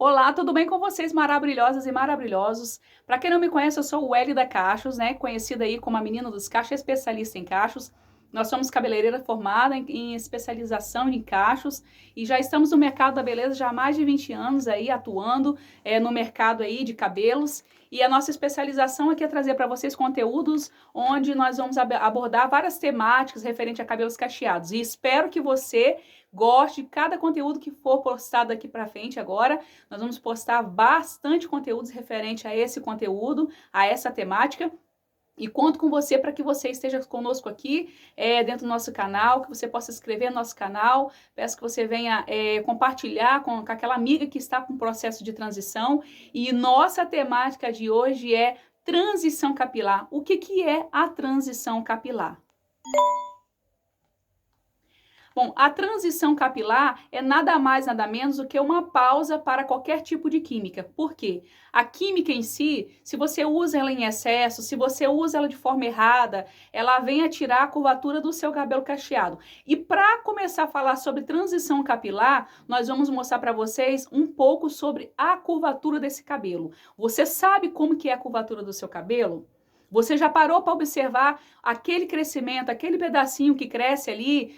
Olá, tudo bem com vocês, maravilhosas e maravilhosos? Para quem não me conhece, eu sou o Wélida Cachos, né? Conhecida aí como a menina dos cachos, especialista em cachos. Nós somos cabeleireira formada em especialização em cachos e já estamos no mercado da beleza já há mais de 20 anos aí atuando no mercado aí de cabelos. E a nossa especialização aqui é trazer para vocês conteúdos onde nós vamos abordar várias temáticas referente a cabelos cacheados. E espero que você goste de cada conteúdo que for postado aqui para frente agora. Nós vamos postar bastante conteúdos referente a esse conteúdo, a essa temática. E conto com você para que você esteja conosco aqui dentro do nosso canal, que você possa se inscrever no nosso canal. Peço que você venha compartilhar com aquela amiga que está com processo de transição. E nossa temática de hoje é transição capilar. O que é a transição capilar? Bom, a transição capilar é nada mais, nada menos do que uma pausa para qualquer tipo de química. Por quê? A química em si, se você usa ela em excesso, se você usa ela de forma errada, ela vem a tirar a curvatura do seu cabelo cacheado. E para começar a falar sobre transição capilar, nós vamos mostrar para vocês um pouco sobre a curvatura desse cabelo. Você sabe como que é a curvatura do seu cabelo? Você já parou para observar aquele crescimento, aquele pedacinho que cresce ali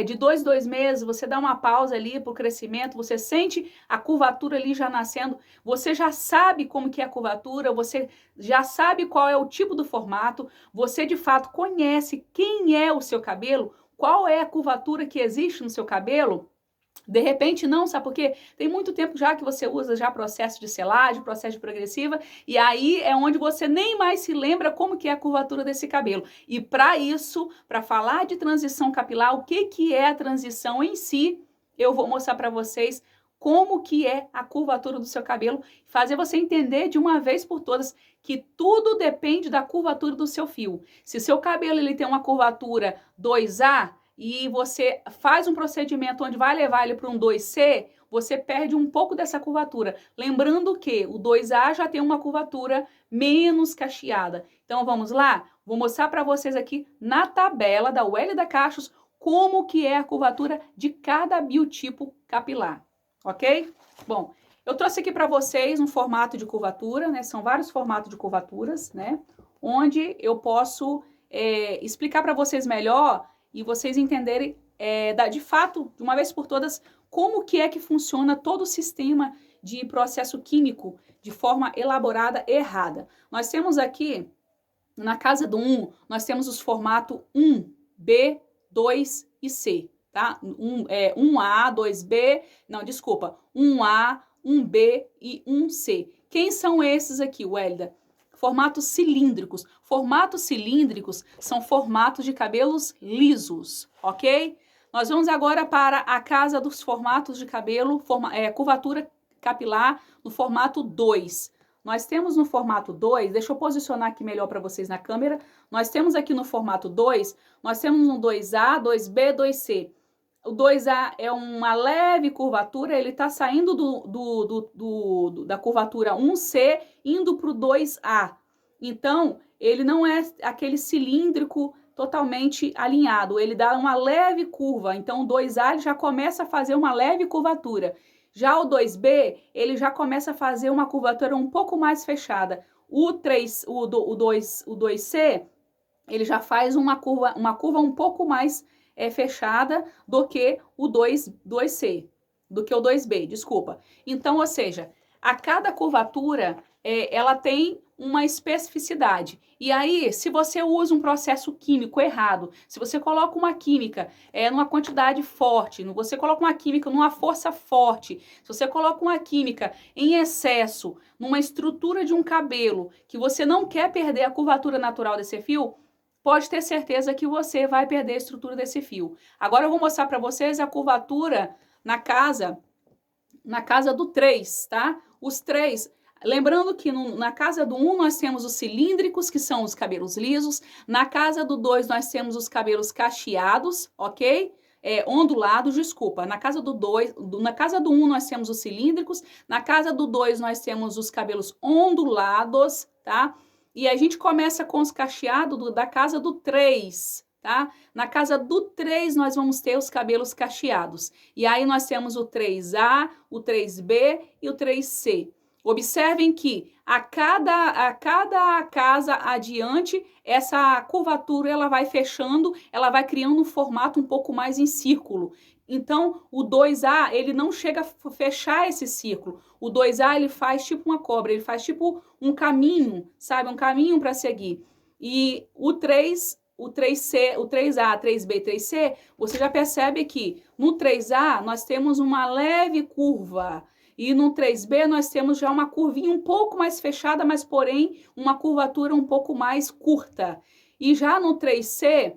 de 2 meses, você dá uma pausa ali para o crescimento, você sente a curvatura ali já nascendo, você já sabe como que é a curvatura, você já sabe qual é o tipo do formato, você de fato conhece quem é o seu cabelo, qual é a curvatura que existe no seu cabelo. De repente não, sabe por quê? Tem muito tempo já que você usa já processo de selagem, processo de progressiva, e aí é onde você nem mais se lembra como que é a curvatura desse cabelo. E para isso, para falar de transição capilar, o que é a transição em si, eu vou mostrar para vocês como que é a curvatura do seu cabelo, fazer você entender de uma vez por todas que tudo depende da curvatura do seu fio. Se seu cabelo ele tem uma curvatura 2A, e você faz um procedimento onde vai levar ele para um 2C, você perde um pouco dessa curvatura. Lembrando que o 2A já tem uma curvatura menos cacheada. Então vamos lá? Vou mostrar para vocês aqui na tabela da Wélida Cachos como que é a curvatura de cada biotipo capilar, ok? Bom, eu trouxe aqui para vocês um formato de curvatura, né? São vários formatos de curvaturas, né? Onde eu posso explicar para vocês melhor e vocês entenderem de fato, de uma vez por todas, como que é que funciona todo o sistema de processo químico de forma elaborada e errada. Nós temos aqui, na casa do 1, nós temos os formatos 1, B, 2 e C, tá? 1A, 2B, não, desculpa, 1A, 1B e 1C. Quem são esses aqui, Wélida? Formatos cilíndricos. Formatos cilíndricos são formatos de cabelos lisos, ok? Nós vamos agora para a casa dos formatos de cabelo, curvatura capilar no formato 2. Nós temos no formato 2, deixa eu posicionar aqui melhor para vocês na câmera. Nós temos aqui no formato 2, nós temos um 2A, 2B, 2C. O 2A é uma leve curvatura, ele está saindo da curvatura 1C, indo para o 2A. Então, ele não é aquele cilíndrico totalmente alinhado, ele dá uma leve curva. Então, o 2A ele já começa a fazer uma leve curvatura. Já o 2B, ele já começa a fazer uma curvatura um pouco mais fechada. O 2C, ele já faz uma curva um pouco mais fechada do que o 2C, do que o 2B, desculpa. Então, ou seja, a cada curvatura ela tem uma especificidade. E aí, se você usa um processo químico errado, se você coloca uma química numa quantidade forte, você coloca uma química numa força forte, se você coloca uma química em excesso, numa estrutura de um cabelo, que você não quer perder a curvatura natural desse fio, pode ter certeza que você vai perder a estrutura desse fio. Agora eu vou mostrar para vocês a curvatura na casa do 3, tá? Os 3, lembrando que na casa do 1 nós temos os cilíndricos, que são os cabelos lisos. Na casa do 2 nós temos os cabelos cacheados, ok? Ondulados, desculpa. Na casa do 1 nós temos os cilíndricos. Na casa do 2 nós temos os cabelos ondulados, tá? E a gente começa com os cacheados da casa do 3, tá? Na casa do 3, nós vamos ter os cabelos cacheados. E aí nós temos o 3A, o 3B e o 3C. Observem que a cada casa adiante, essa curvatura ela vai fechando, ela vai criando um formato um pouco mais em círculo. Então, o 2A, ele não chega a fechar esse círculo. O 2A, ele faz tipo uma cobra, ele faz tipo um caminho, sabe? Um caminho para seguir. E o 3C, o 3A, 3B, 3C, você já percebe que no 3A nós temos uma leve curva. E no 3B nós temos já uma curvinha um pouco mais fechada, mas porém uma curvatura um pouco mais curta. E já no 3C,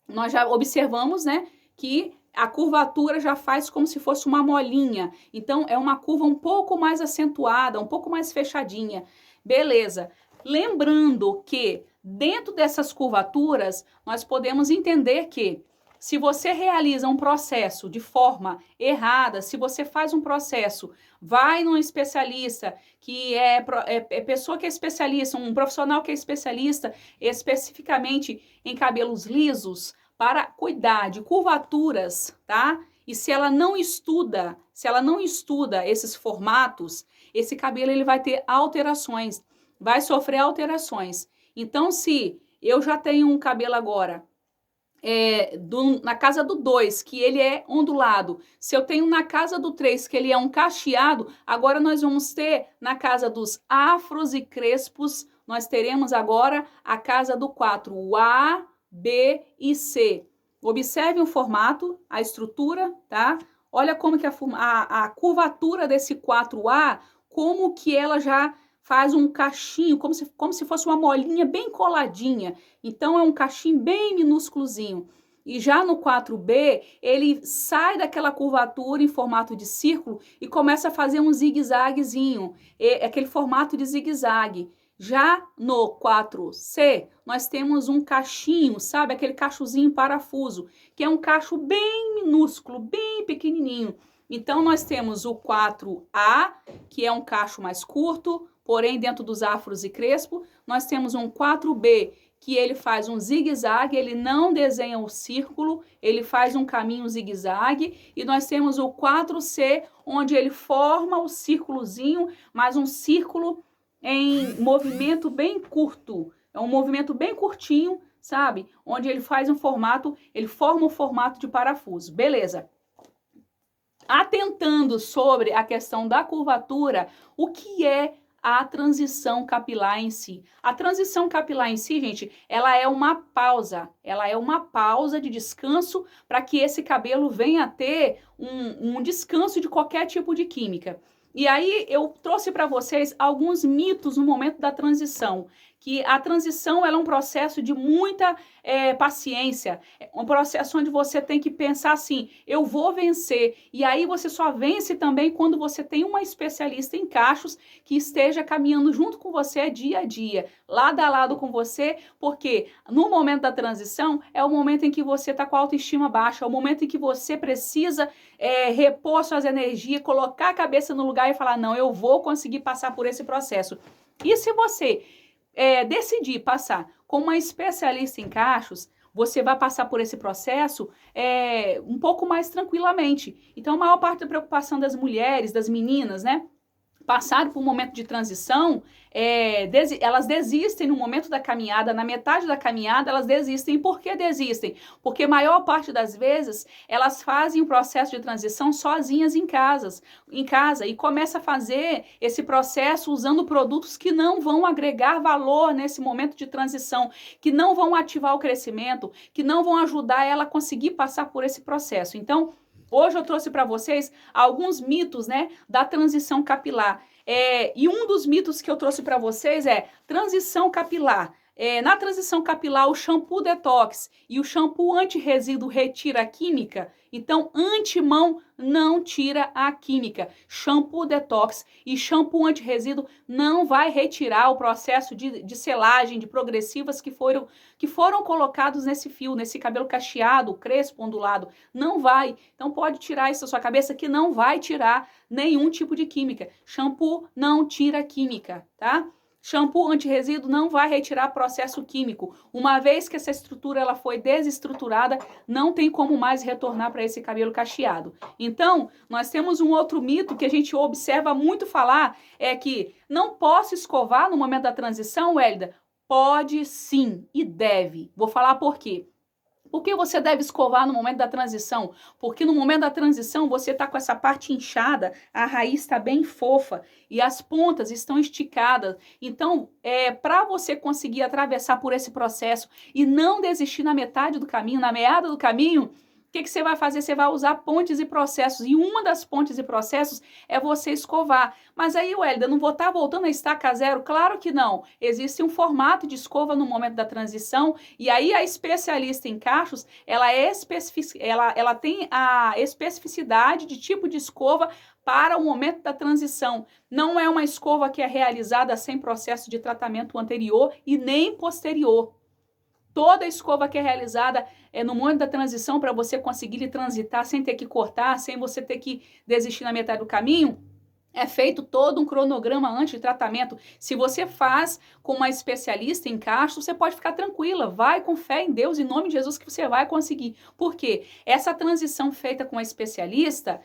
nós já observamos, né, que a curvatura já faz como se fosse uma molinha. Então, é uma curva um pouco mais acentuada, um pouco mais fechadinha. Beleza. Lembrando que dentro dessas curvaturas, nós podemos entender que se você realiza um processo de forma errada, se você faz um processo, vai num especialista, que é pessoa que é especialista, um profissional que é especialista especificamente em cabelos lisos, para cuidar de curvaturas, tá? E se ela não estuda esses formatos, esse cabelo ele vai ter alterações, vai sofrer alterações. Então, se eu já tenho um cabelo agora na casa do 2, que ele é ondulado, se eu tenho na casa do 3, que ele é um cacheado, agora nós vamos ter na casa dos afros e crespos, nós teremos agora a casa do 4, o A, B e C. Observe o formato, a estrutura, tá? Olha como que a curvatura desse 4A, como que ela já faz um cachinho, como se fosse uma molinha bem coladinha. Então, é um cachinho bem minúsculozinho. E já no 4B, ele sai daquela curvatura em formato de círculo e começa a fazer um zigue-zaguezinho, aquele formato de zigue-zague. Já no 4C, nós temos um cachinho, sabe? Aquele cachozinho parafuso, que é um cacho bem minúsculo, bem pequenininho. Então, nós temos o 4A, que é um cacho mais curto, porém dentro dos afros e crespo. Nós temos um 4B, que ele faz um zigue-zague, ele não desenha o círculo, ele faz um caminho zigue-zague. E nós temos o 4C, onde ele forma o círculozinho, mas um círculo em movimento bem curto. É um movimento bem curtinho, sabe? Onde ele faz um formato, ele forma um formato de parafuso. Beleza. Atentando sobre a questão da curvatura, o que é a transição capilar em si? A transição capilar em si, gente, ela é uma pausa de descanso para que esse cabelo venha a ter um descanso de qualquer tipo de química. E aí eu trouxe para vocês alguns mitos no momento da transição, que a transição ela é um processo de muita paciência, um processo onde você tem que pensar assim, eu vou vencer, e aí você só vence também quando você tem uma especialista em cachos que esteja caminhando junto com você dia a dia, lado a lado com você, porque no momento da transição é o momento em que você está com a autoestima baixa, é o momento em que você precisa repor suas energias, colocar a cabeça no lugar e falar, não, eu vou conseguir passar por esse processo. E se você decidir passar com uma especialista em cachos, você vai passar por esse processo um pouco mais tranquilamente. Então, a maior parte da preocupação das mulheres, das meninas, né? Passaram por um momento de transição, elas desistem no momento da caminhada, na metade da caminhada, elas desistem. E por que desistem? Porque a maior parte das vezes elas fazem o processo de transição sozinhas em casa e começa a fazer esse processo usando produtos que não vão agregar valor nesse momento de transição, que não vão ativar o crescimento, que não vão ajudar ela a conseguir passar por esse processo. Então, hoje eu trouxe para vocês alguns mitos, né, da transição capilar. E um dos mitos que eu trouxe para vocês é transição capilar. Na transição capilar, o shampoo detox e o shampoo anti-resíduo retira a química. Então, antemão não tira a química. Shampoo detox e shampoo anti-resíduo não vai retirar o processo de selagem, de progressivas que foram colocados nesse fio, nesse cabelo cacheado, crespo, ondulado. Não vai. Então, pode tirar isso da sua cabeça que não vai tirar nenhum tipo de química. Shampoo não tira química, tá? Shampoo anti-resíduo não vai retirar processo químico. Uma vez que essa estrutura ela foi desestruturada, não tem como mais retornar para esse cabelo cacheado. Então, nós temos um outro mito que a gente observa muito falar, é que não posso escovar no momento da transição, Wélida? Pode sim e deve. Vou falar por quê. Por que você deve escovar no momento da transição? Porque no momento da transição você está com essa parte inchada, a raiz está bem fofa e as pontas estão esticadas. Então, para você conseguir atravessar por esse processo e não desistir na metade do caminho, na meada do caminho, o que você vai fazer? Você vai usar pontes e processos. E uma das pontes e processos é você escovar. Mas aí, Wélida, não vou estar voltando a estaca zero? Claro que não. Existe um formato de escova no momento da transição. E aí a especialista em cachos, ela tem a especificidade de tipo de escova para o momento da transição. Não é uma escova que é realizada sem processo de tratamento anterior e nem posterior. Toda escova que é realizada no momento da transição para você conseguir transitar sem ter que cortar, sem você ter que desistir na metade do caminho, é feito todo um cronograma antes de tratamento. Se você faz com uma especialista em cachos, você pode ficar tranquila. Vai com fé em Deus, em nome de Jesus, que você vai conseguir. Por quê? Essa transição feita com a especialista,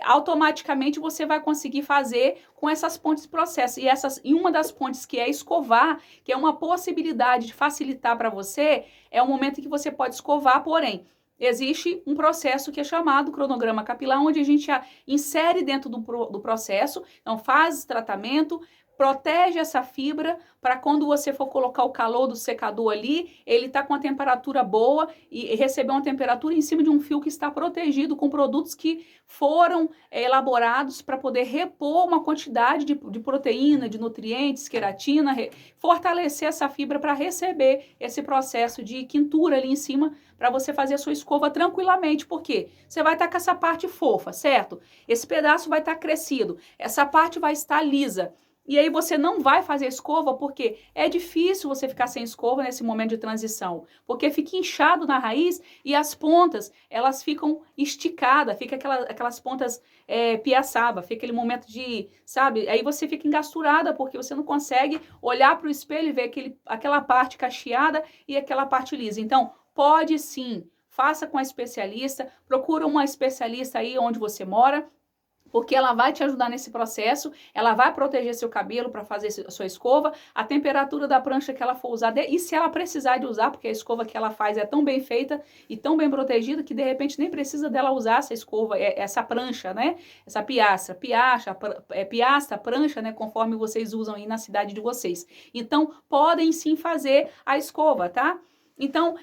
automaticamente você vai conseguir fazer com essas pontes de processo. E uma das pontes que é escovar, que é uma possibilidade de facilitar para você, é o momento em que você pode escovar, porém, existe um processo que é chamado cronograma capilar, onde a gente insere dentro do processo, então faz tratamento, protege essa fibra para quando você for colocar o calor do secador ali, ele está com a temperatura boa e receber uma temperatura em cima de um fio que está protegido com produtos que foram elaborados para poder repor uma quantidade de proteína, de nutrientes, queratina, fortalecer essa fibra para receber esse processo de quintura ali em cima para você fazer a sua escova tranquilamente, porque você vai estar com essa parte fofa, certo? Esse pedaço vai estar crescido, essa parte vai estar lisa. E aí você não vai fazer escova porque é difícil você ficar sem escova nesse momento de transição, porque fica inchado na raiz e as pontas, elas ficam esticadas, fica aquelas pontas piaçaba, fica aquele momento de, sabe, aí você fica engasturada porque você não consegue olhar para o espelho e ver aquela parte cacheada e aquela parte lisa. Então, pode sim, faça com a especialista, procura uma especialista aí onde você mora, porque ela vai te ajudar nesse processo, ela vai proteger seu cabelo para fazer a sua escova, a temperatura da prancha que ela for usar, e se ela precisar de usar, porque a escova que ela faz é tão bem feita e tão bem protegida que de repente nem precisa dela usar essa escova, essa prancha, né? Essa piastra, prancha, né? Conforme vocês usam aí na cidade de vocês. Então, podem sim fazer a escova, tá? Então,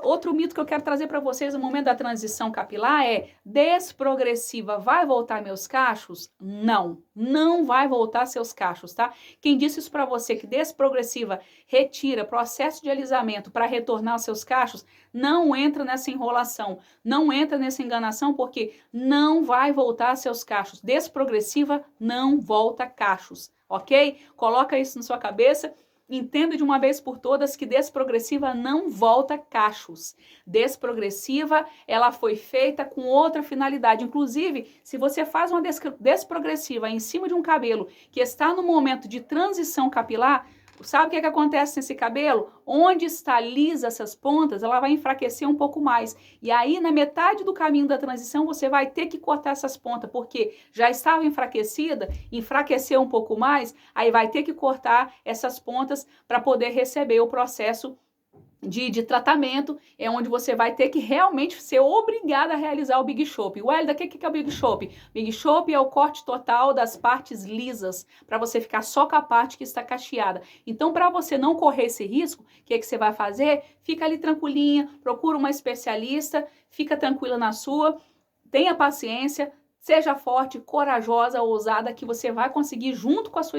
outro mito que eu quero trazer para vocês no momento da transição capilar é: desprogressiva vai voltar meus cachos? Não, não vai voltar seus cachos, tá? Quem disse isso para você, que desprogressiva retira processo de alisamento para retornar aos seus cachos, não entra nessa enrolação, não entra nessa enganação, porque não vai voltar seus cachos. Desprogressiva não volta cachos, ok? Coloca isso na sua cabeça. Entenda de uma vez por todas que desprogressiva não volta cachos. Desprogressiva, ela foi feita com outra finalidade. Inclusive, se você faz uma desprogressiva em cima de um cabelo que está no momento de transição capilar, sabe o que acontece nesse cabelo? Onde está lisa essas pontas, ela vai enfraquecer um pouco mais. E aí, na metade do caminho da transição, você vai ter que cortar essas pontas, porque já estava enfraquecida, enfraqueceu um pouco mais, aí vai ter que cortar essas pontas para poder receber o processo de tratamento, é onde você vai ter que realmente ser obrigada a realizar o Big Chop. Wélida, o que é o Big Chop? Big Chop é o corte total das partes lisas, para você ficar só com a parte que está cacheada. Então, para você não correr esse risco, o que você vai fazer? Fica ali tranquilinha, procura uma especialista, fica tranquila na sua, tenha paciência, seja forte, corajosa, ousada, que você vai conseguir junto com a sua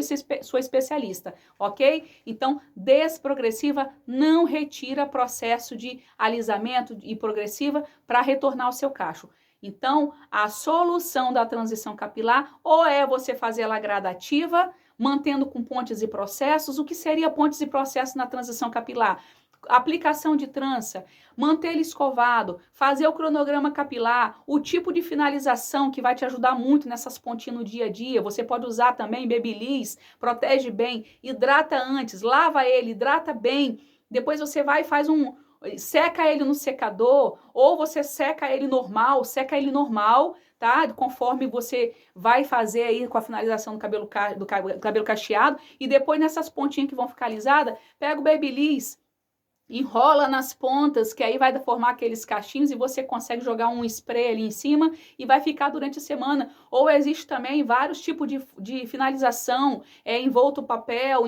especialista, ok? Então, desprogressiva não retira processo de alisamento e progressiva para retornar ao seu cacho. Então, a solução da transição capilar ou é você fazer ela gradativa, mantendo com pontes e processos. O que seria pontes e processos na transição capilar? aplicação de trança, manter ele escovado, fazer o cronograma capilar, o tipo de finalização que vai te ajudar muito nessas pontinhas no dia a dia. Você pode usar também Babyliss, protege bem, hidrata antes, lava ele, hidrata bem. Depois você vai e faz seca ele no secador, ou você seca ele normal, tá? Conforme você vai fazer aí com a finalização do cabelo cacheado, e depois nessas pontinhas que vão ficar alisadas, pega o Babyliss, enrola nas pontas, que aí vai formar aqueles cachinhos e você consegue jogar um spray ali em cima e vai ficar durante a semana. Ou existe também vários tipos de finalização, envolto papel,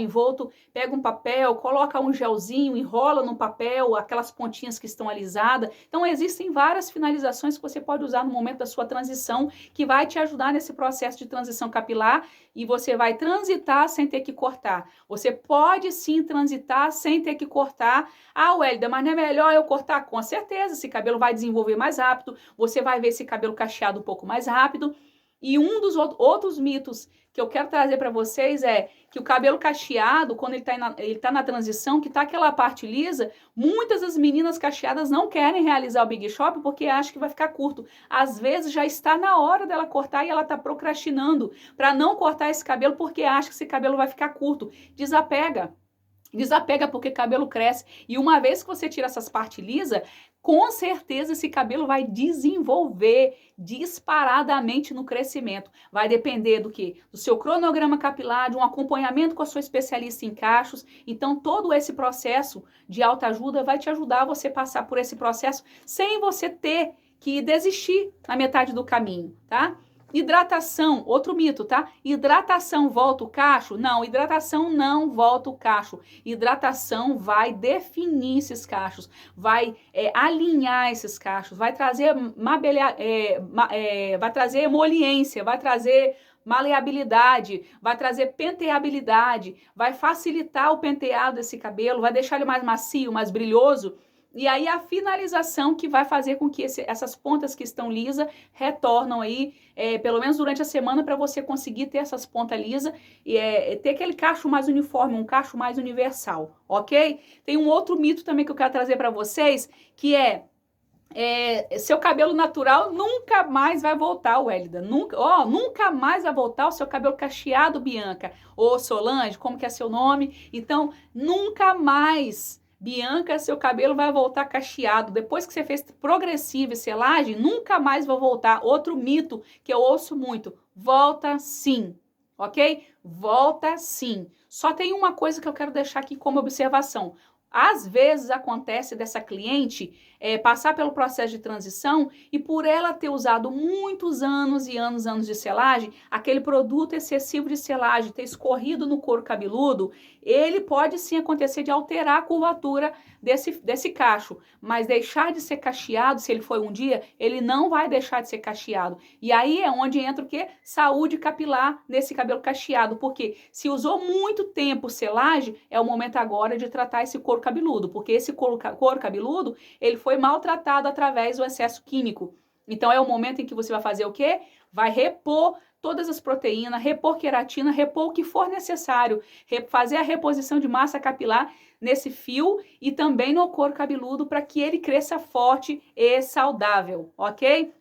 pega um papel, coloca um gelzinho, enrola no papel, aquelas pontinhas que estão alisadas. Então existem várias finalizações que você pode usar no momento da sua transição, que vai te ajudar nesse processo de transição capilar, e você vai transitar sem ter que cortar. Você pode sim transitar sem ter que cortar. Ah, Wélida, mas não é melhor eu cortar? Com certeza, esse cabelo vai desenvolver mais rápido, você vai ver esse cabelo cacheado um pouco mais rápido. E um dos outros mitos que eu quero trazer para vocês é que o cabelo cacheado, quando ele tá na transição, que tá aquela parte lisa, muitas das meninas cacheadas não querem realizar o Big Shop porque acham que vai ficar curto. Às vezes já está na hora dela cortar e ela tá procrastinando para não cortar esse cabelo porque acha que esse cabelo vai ficar curto. Desapega. Desapega porque cabelo cresce. E uma vez que você tira essas partes lisas, com certeza esse cabelo vai desenvolver disparadamente no crescimento. Vai depender do quê? Do seu cronograma capilar, de um acompanhamento com a sua especialista em cachos. Então, todo esse processo de autoajuda vai te ajudar a você passar por esse processo sem você ter que desistir na metade do caminho, tá? Hidratação, outro mito, tá? Hidratação volta o cacho? Não, hidratação não volta o cacho. Hidratação vai definir esses cachos, vai alinhar esses cachos, vai trazer vai trazer emoliência, vai trazer maleabilidade, vai trazer penteabilidade, vai facilitar o penteado desse cabelo, vai deixar ele mais macio, mais brilhoso. E aí a finalização que vai fazer com que essas pontas que estão lisas retornam aí, pelo menos durante a semana, para você conseguir ter essas pontas lisas e ter aquele cacho mais uniforme, um cacho mais universal, ok? Tem um outro mito também que eu quero trazer para vocês, que seu cabelo natural nunca mais vai voltar, Wélida. Nunca mais vai voltar o seu cabelo cacheado, Bianca. Ou Solange, como que é seu nome? Então, nunca mais, Bianca, seu cabelo vai voltar cacheado. Depois que você fez progressiva e selagem, nunca mais vai voltar. Outro mito que eu ouço muito: volta sim, ok? Volta sim. Só tem uma coisa que eu quero deixar aqui como observação. Às vezes acontece dessa cliente passar pelo processo de transição e por ela ter usado muitos anos e anos de selagem, aquele produto excessivo de selagem ter escorrido no couro cabeludo, ele pode sim acontecer de alterar a curvatura desse cacho, mas deixar de ser cacheado, se ele foi um dia, ele não vai deixar de ser cacheado. E aí é onde entra o quê? Saúde capilar nesse cabelo cacheado, porque se usou muito tempo selagem, é o momento agora de tratar esse couro cabeludo, porque esse couro cabeludo, ele foi maltratado através do excesso químico. Então é o momento em que você vai fazer o quê? Vai repor todas as proteínas, repor queratina, repor o que for necessário, fazer a reposição de massa capilar nesse fio e também no couro cabeludo para que ele cresça forte e saudável, ok?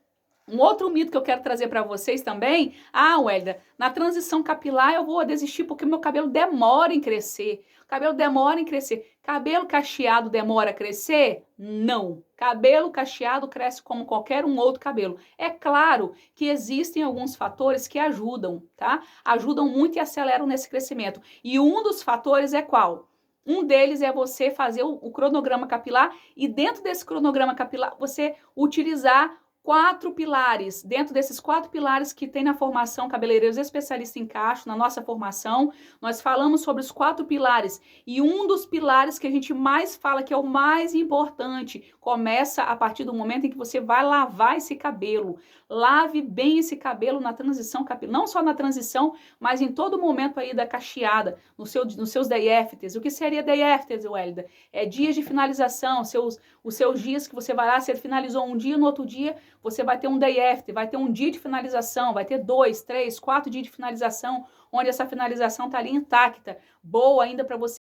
Um outro mito que eu quero trazer para vocês também, Wélida, na transição capilar eu vou desistir porque meu cabelo demora em crescer. Cabelo demora em crescer. Cabelo cacheado demora a crescer? Não. Cabelo cacheado cresce como qualquer um outro cabelo. É claro que existem alguns fatores que ajudam, tá? Ajudam muito e aceleram nesse crescimento. E um dos fatores é qual? Um deles é você fazer o cronograma capilar e dentro desse cronograma capilar você utilizar 4 pilares. Dentro desses 4 pilares que tem na formação Cabeleireiros Especialistas em Cacho, na nossa formação, nós falamos sobre os 4 pilares. E um dos pilares que a gente mais fala, que é o mais importante, começa a partir do momento em que você vai lavar esse cabelo. Lave bem esse cabelo na transição capilar, não só na transição, mas em todo momento aí da cacheada, nos seus day afters. O que seria day afters, Wélida? É dias de finalização, os seus dias que você vai lá, você finalizou um dia, no outro dia você vai ter um day after, vai ter um dia de finalização, vai ter 2, 3, 4 dias de finalização, onde essa finalização está ali intacta, boa ainda para você